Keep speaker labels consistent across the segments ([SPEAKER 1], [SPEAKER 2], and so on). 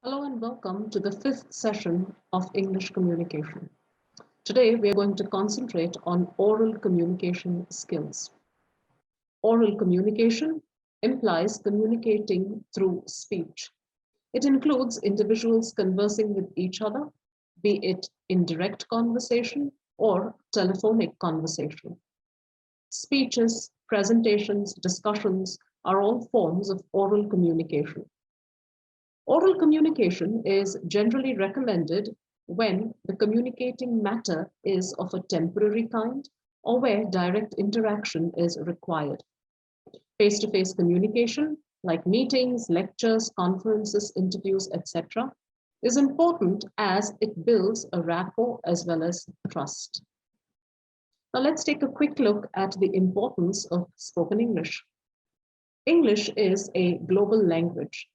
[SPEAKER 1] Hello and welcome to the fifth session of English communication. Today we are going to concentrate on oral communication skills. Oral communication implies communicating through speech. It includes individuals conversing with each other, be it in direct conversation or telephonic conversation. Speeches, presentations, discussions are all forms of oral communication. Oral communication is generally recommended when the communicating matter is of a temporary kind or where direct interaction is required. Face-to-face communication, like meetings, lectures, conferences, interviews, etc., is important as it builds a rapport as well as trust. Now let's take a quick look at the importance of spoken English. English is a global language.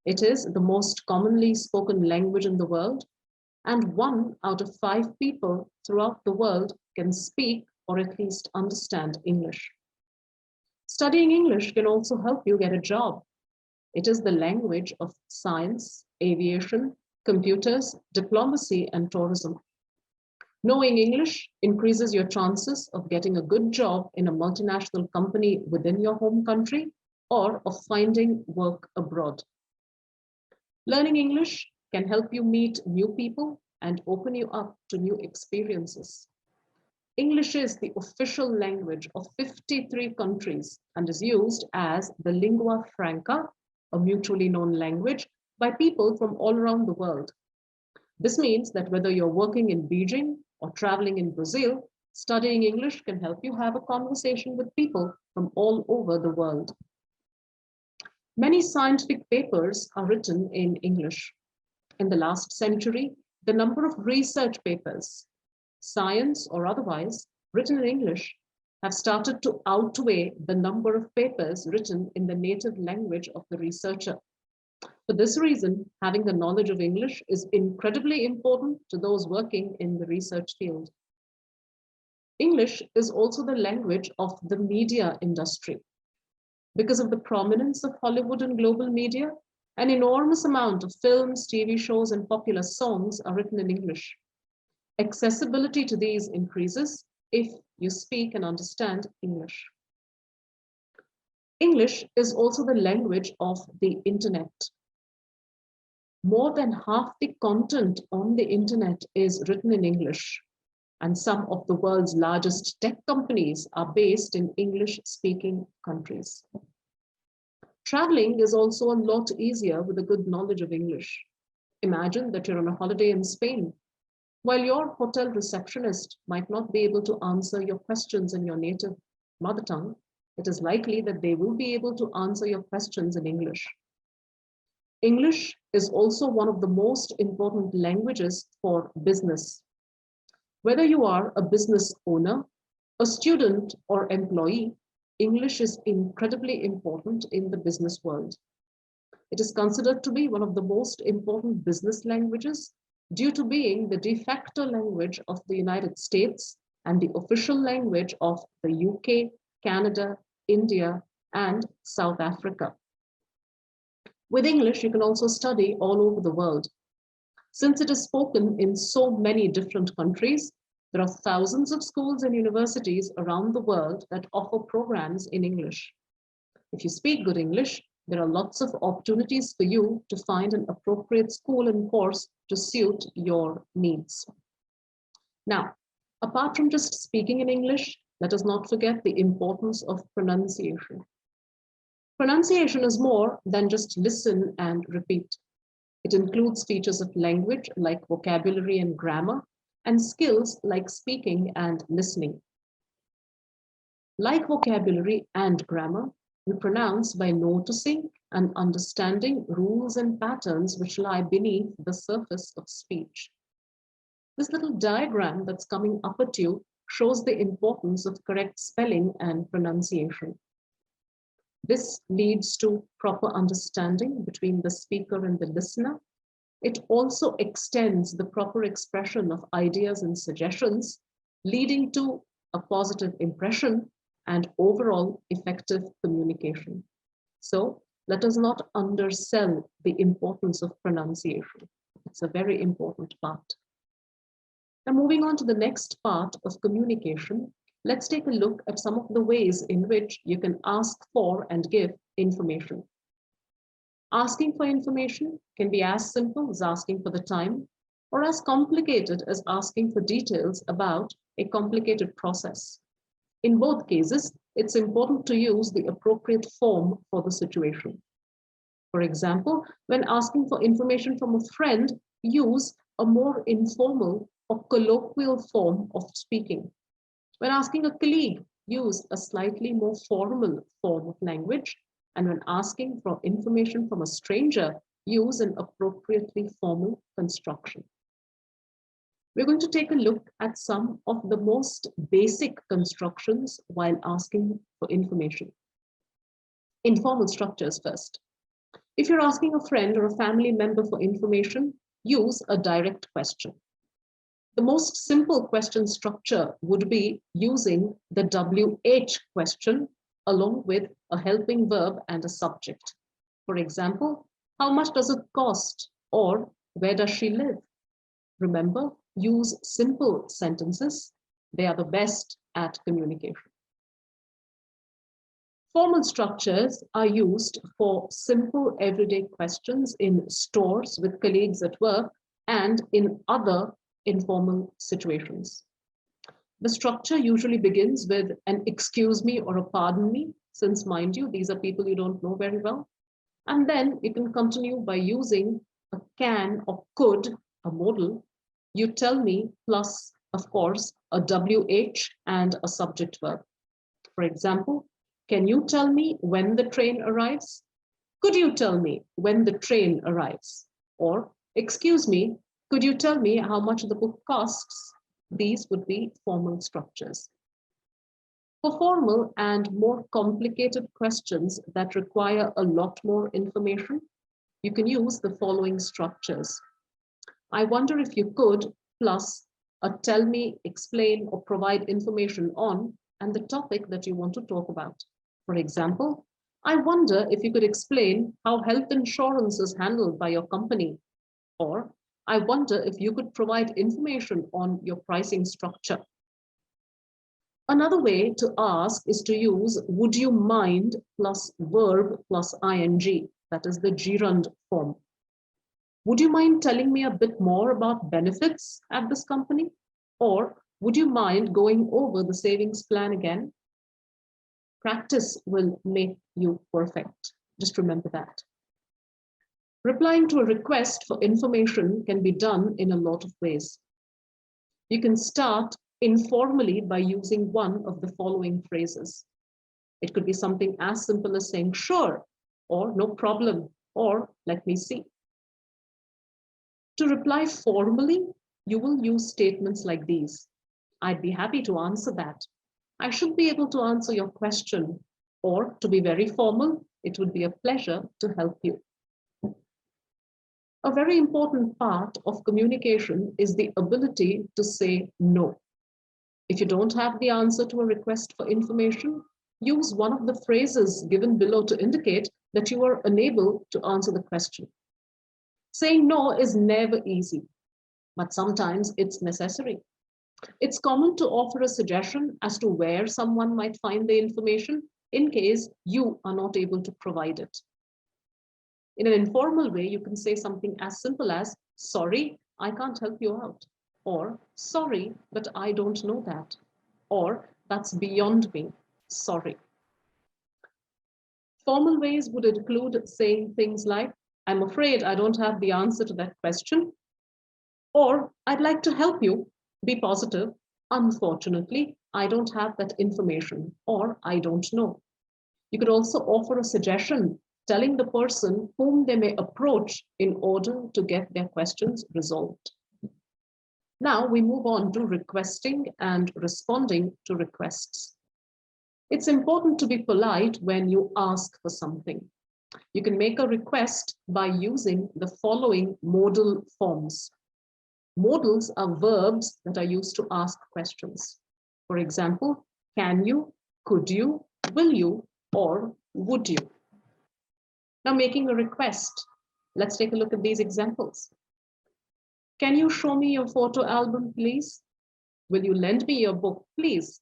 [SPEAKER 1] It is the most commonly spoken language in the world, and 1 out of 5 people throughout the world can speak or at least understand English. Studying English can also help you get a job. It is the language of science, aviation, computers, diplomacy, and tourism. Knowing English increases your chances of getting a good job in a multinational company within your home country or of finding work abroad. Learning English can help you meet new people and open you up to new experiences. English is the official language of 53 countries and is used as the lingua franca, a mutually known language, by people from all around the world. This means that whether you're working in Beijing or traveling in Brazil, studying English can help you have a conversation with people from all over the world. Many scientific papers are written in English. In the last century, the number of research papers, science or otherwise, written in English have started to outweigh the number of papers written in the native language of the researcher. For this reason, having the knowledge of English is incredibly important to those working in the research field. English is also the language of the media industry. Because of the prominence of Hollywood and global media, an enormous amount of films, TV shows, and popular songs are written in English. Accessibility to these increases if you speak and understand English. English is also the language of the internet. More than half the content on the internet is written in English, and some of the world's largest tech companies are based in English-speaking countries. Traveling is also a lot easier with a good knowledge of English. Imagine that you're on a holiday in Spain. While your hotel receptionist might not be able to answer your questions in your native mother tongue, it is likely that they will be able to answer your questions in English. English is also one of the most important languages for business. Whether you are a business owner, a student, or employee, English is incredibly important in the business world. It is considered to be one of the most important business languages due to being the de facto language of the United States and the official language of the UK, Canada, India, and South Africa. With English, you can also study all over the world. Since it is spoken in so many different countries, there are thousands of schools and universities around the world that offer programs in English. If you speak good English, there are lots of opportunities for you to find an appropriate school and course to suit your needs. Now, apart from just speaking in English, let us not forget the importance of pronunciation. Pronunciation is more than just listen and repeat. It includes features of language like vocabulary and grammar, and skills like speaking and listening. Like vocabulary and grammar, we pronounce by noticing and understanding rules and patterns which lie beneath the surface of speech. This little diagram that's coming up at you shows the importance of correct spelling and pronunciation. This leads to proper understanding between the speaker and the listener. It also extends the proper expression of ideas and suggestions, leading to a positive impression and overall effective communication. So let us not undersell the importance of pronunciation. It's a very important part. Now, moving on to the next part of communication, let's take a look at some of the ways in which you can ask for and give information. Asking for information can be as simple as asking for the time, or as complicated as asking for details about a complicated process. In both cases, it's important to use the appropriate form for the situation. For example, when asking for information from a friend, use a more informal or colloquial form of speaking. When asking a colleague, use a slightly more formal form of language. And when asking for information from a stranger, use an appropriately formal construction. We're going to take a look at some of the most basic constructions while asking for information. Informal structures first. If you're asking a friend or a family member for information, use a direct question. The most simple question structure would be using the WH question along with a helping verb and a subject. For example, how much does it cost? Or where does she live? Remember, use simple sentences. They are the best at communication. Formal structures are used for simple everyday questions in stores with colleagues at work and in other informal situations. The structure usually begins with an excuse me or a pardon me, since mind you, these are people you don't know very well. And then you can continue by using a can or could, a modal, you tell me, plus, of course, a WH and a subject verb. For example, can you tell me when the train arrives? Could you tell me when the train arrives? Or, excuse me, could you tell me how much the book costs? These would be formal structures. For formal and more complicated questions that require a lot more information, you can use the following structures. I wonder if you could, plus a tell me, explain, or provide information on, and the topic that you want to talk about. For example, I wonder if you could explain how health insurance is handled by your company. Or, I wonder if you could provide information on your pricing structure. Another way to ask is to use would you mind plus verb plus ing, that is the gerund form. Would you mind telling me a bit more about benefits at this company? Or would you mind going over the savings plan again? Practice will make you perfect. Just remember that. Replying to a request for information can be done in a lot of ways. You can start informally by using one of the following phrases. It could be something as simple as saying, sure, or no problem, or let me see. To reply formally, you will use statements like these. I'd be happy to answer that. I should be able to answer your question. Or to be very formal, it would be a pleasure to help you. A very important part of communication is the ability to say no. If you don't have the answer to a request for information, use one of the phrases given below to indicate that you are unable to answer the question. Saying no is never easy, but sometimes it's necessary. It's common to offer a suggestion as to where someone might find the information in case you are not able to provide it. In an informal way, you can say something as simple as, sorry, I can't help you out. Or, sorry, but I don't know that. Or, that's beyond me, sorry. Formal ways would include saying things like, I'm afraid I don't have the answer to that question. Or, I'd like to help you, be positive. Unfortunately, I don't have that information, or I don't know. You could also offer a suggestion telling the person whom they may approach in order to get their questions resolved. Now we move on to requesting and responding to requests. It's important to be polite when you ask for something. You can make a request by using the following modal forms. Modals are verbs that are used to ask questions. For example, can you, could you, will you, or would you? Now, making a request. Let's take a look at these examples. Can you show me your photo album, please? Will you lend me your book, please?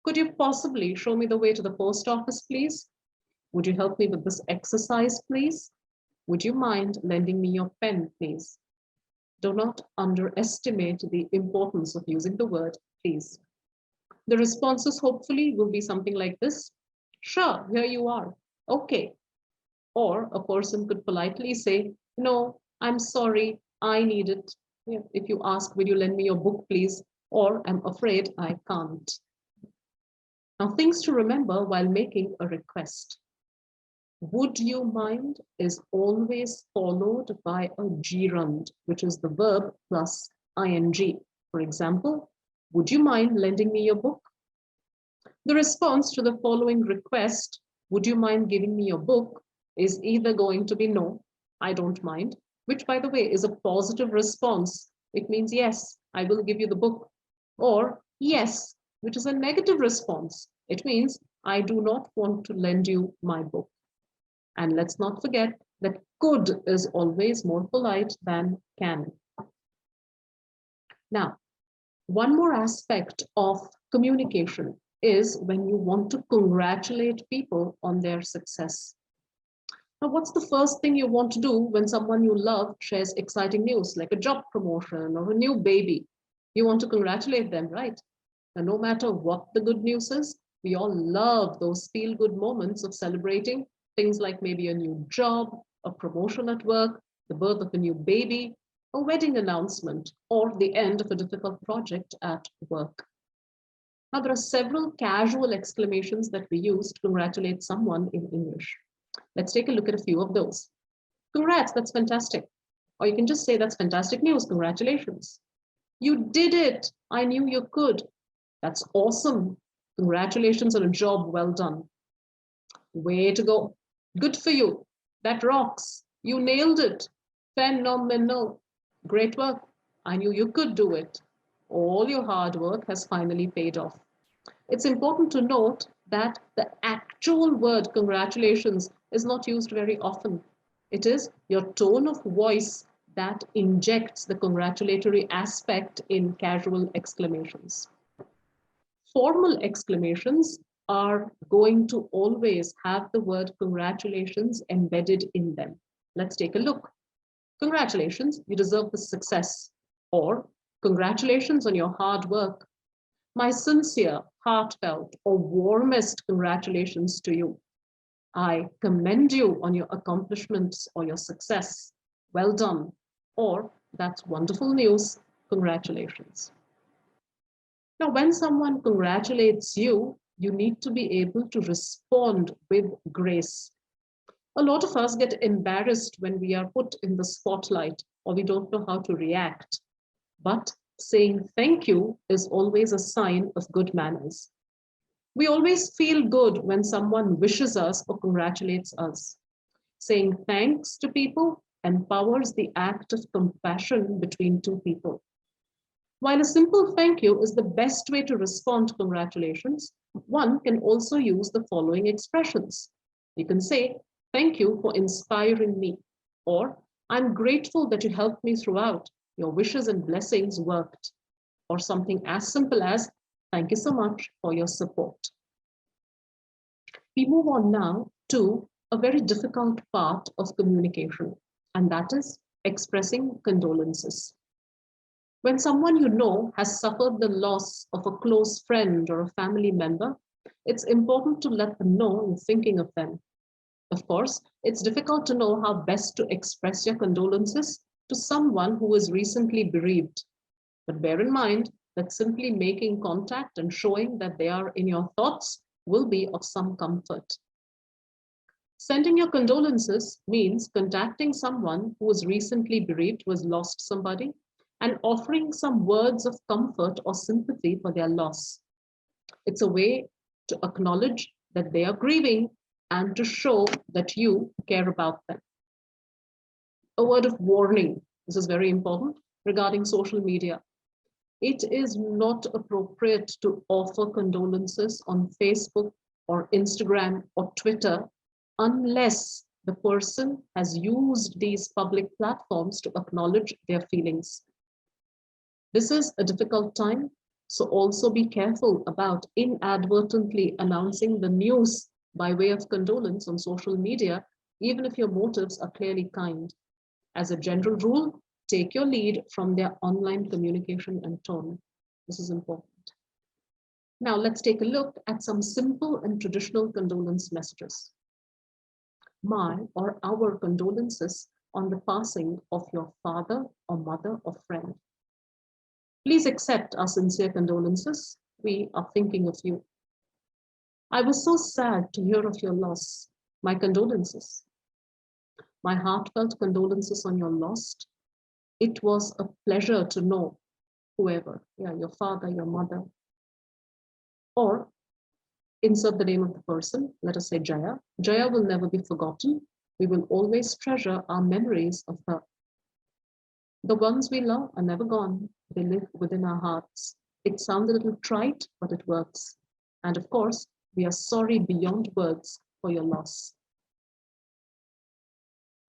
[SPEAKER 1] Could you possibly show me the way to the post office, please? Would you help me with this exercise, please? Would you mind lending me your pen, please? Do not underestimate the importance of using the word please. The responses hopefully will be something like this. Sure, here you are. Okay. Or a person could politely say, no, I'm sorry, I need it. If you ask, will you lend me your book, please? Or I'm afraid I can't. Now, things to remember while making a request. Would you mind is always followed by a gerund, which is the verb plus ing. For example, would you mind lending me your book? The response to the following request, would you mind giving me your book, is either going to be no, I don't mind, which by the way is a positive response. It means yes, I will give you the book. Or yes, which is a negative response. It means I do not want to lend you my book. And let's not forget that could is always more polite than can. Now, one more aspect of communication is when you want to congratulate people on their success. Now, what's the first thing you want to do when someone you love shares exciting news, like a job promotion or a new baby? You want to congratulate them, right? And no matter what the good news is, we all love those feel-good moments of celebrating things like maybe a new job, a promotion at work, the birth of a new baby, a wedding announcement, or the end of a difficult project at work. Now, there are several casual exclamations that we use to congratulate someone in English. Let's take a look at a few of those. Congrats, that's fantastic. Or you can just say, that's fantastic news, congratulations. You did it, I knew you could. That's awesome. Congratulations on a job well done. Way to go. Good for you. That rocks. You nailed it. Phenomenal. Great work. I knew you could do it. All your hard work has finally paid off. It's important to note that the actual word congratulations is not used very often. It is your tone of voice that injects the congratulatory aspect in casual exclamations. Formal exclamations are going to always have the word congratulations embedded in them. Let's take a look. Congratulations, you deserve the success. Or congratulations on your hard work. My sincere, heartfelt, or warmest congratulations to you. I commend you on your accomplishments or your success. Well done. Or that's wonderful news. Congratulations. Now, when someone congratulates you, you need to be able to respond with grace. A lot of us get embarrassed when we are put in the spotlight or we don't know how to react. But saying thank you is always a sign of good manners. We always feel good when someone wishes us or congratulates us. Saying thanks to people empowers the act of compassion between two people. While a simple thank you is the best way to respond to congratulations, one can also use the following expressions. You can say, thank you for inspiring me, or I'm grateful that you helped me throughout. Your wishes and blessings worked. Or something as simple as, thank you so much for your support. We move on now to a very difficult part of communication, and that is expressing condolences. When someone you know has suffered the loss of a close friend or a family member, it's important to let them know you're thinking of them. Of course, it's difficult to know how best to express your condolences to someone who is recently bereaved. But bear in mind that simply making contact and showing that they are in your thoughts will be of some comfort. Sending your condolences means contacting someone who was recently bereaved, who has lost somebody, and offering some words of comfort or sympathy for their loss. It's a way to acknowledge that they are grieving and to show that you care about them. A word of warning, this is very important, regarding social media. It is not appropriate to offer condolences on Facebook or Instagram or Twitter unless the person has used these public platforms to acknowledge their feelings. This is a difficult time, so also be careful about inadvertently announcing the news by way of condolence on social media, even if your motives are clearly kind. As a general rule, take your lead from their online communication and tone. This is important. Now let's take a look at some simple and traditional condolence messages. My or our condolences on the passing of your father or mother or friend. Please accept our sincere condolences. We are thinking of you. I was so sad to hear of your loss. My condolences. My heartfelt condolences on your loss. It was a pleasure to know whoever, your father, your mother. Or insert the name of the person. Let us say Jaya. Jaya will never be forgotten. We will always treasure our memories of her. The ones we love are never gone. They live within our hearts. It sounds a little trite, but it works. And of course, we are sorry beyond words for your loss.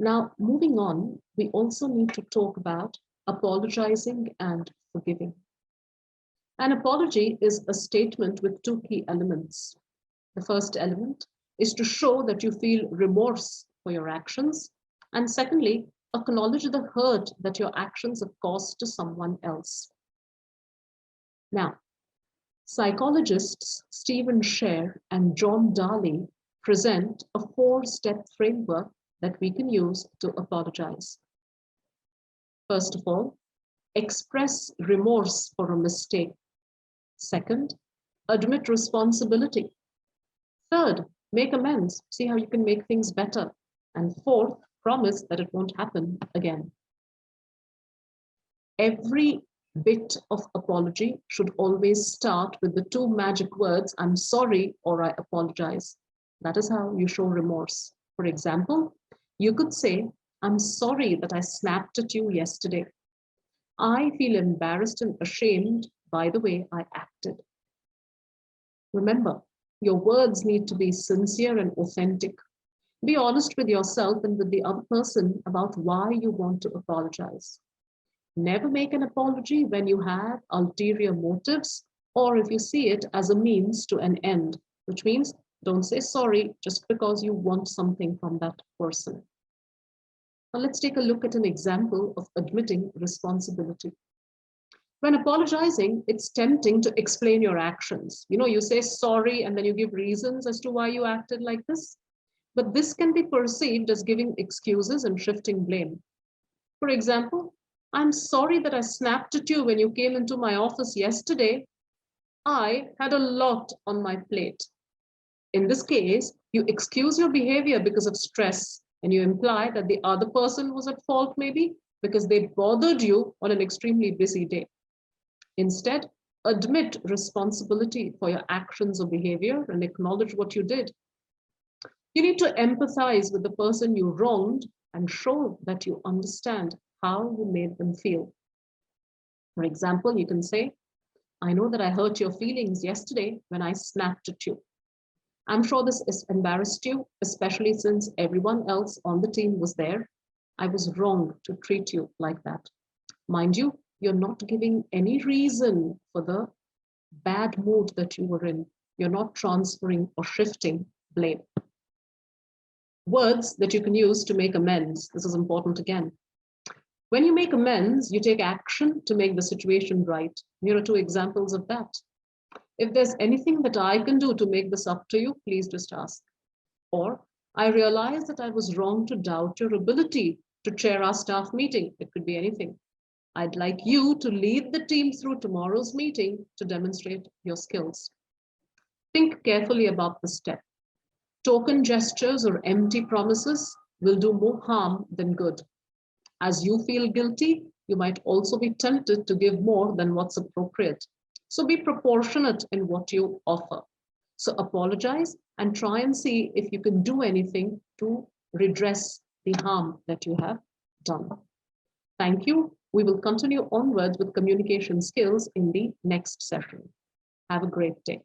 [SPEAKER 1] Now, moving on, we also need to talk about apologizing and forgiving. An apology is a statement with two key elements. The first element is to show that you feel remorse for your actions. And secondly, acknowledge the hurt that your actions have caused to someone else. Now, psychologists Stephen Scher and John Darley present a 4-step framework that we can use to apologize. First of all, express remorse for a mistake. Second, admit responsibility. Third, make amends. See how you can make things better. And fourth, promise that it won't happen again. Every bit of apology should always start with the two magic words, I'm sorry or I apologize. That is how you show remorse. For example, you could say, I'm sorry that I snapped at you yesterday. I feel embarrassed and ashamed by the way I acted. Remember, your words need to be sincere and authentic. Be honest with yourself and with the other person about why you want to apologize. Never make an apology when you have ulterior motives or if you see it as a means to an end, which means don't say sorry just because you want something from that person. Now let's take a look at an example of admitting responsibility. When apologizing, it's tempting to explain your actions. You say sorry and then you give reasons as to why you acted like this. But this can be perceived as giving excuses and shifting blame. For example, I'm sorry that I snapped at you when you came into my office yesterday. I had a lot on my plate. In this case, you excuse your behavior because of stress and you imply that the other person was at fault maybe because they bothered you on an extremely busy day. Instead, admit responsibility for your actions or behavior and acknowledge what you did. You need to empathize with the person you wronged and show that you understand how you made them feel. For example, you can say, I know that I hurt your feelings yesterday when I snapped at you. I'm sure this embarrassed you, especially since everyone else on the team was there. I was wrong to treat you like that. Mind you, you're not giving any reason for the bad mood that you were in. You're not transferring or shifting blame. Words that you can use to make amends. This is important again. When you make amends, you take action to make the situation right. Here are two examples of that. If there's anything that I can do to make this up to you, please just ask. Or, I realize that I was wrong to doubt your ability to chair our staff meeting. It could be anything. I'd like you to lead the team through tomorrow's meeting to demonstrate your skills. Think carefully about the step. Token gestures or empty promises will do more harm than good. As you feel guilty, you might also be tempted to give more than what's appropriate. So be proportionate in what you offer. So apologize and try and see if you can do anything to redress the harm that you have done. Thank you. We will continue onwards with communication skills in the next session. Have a great day.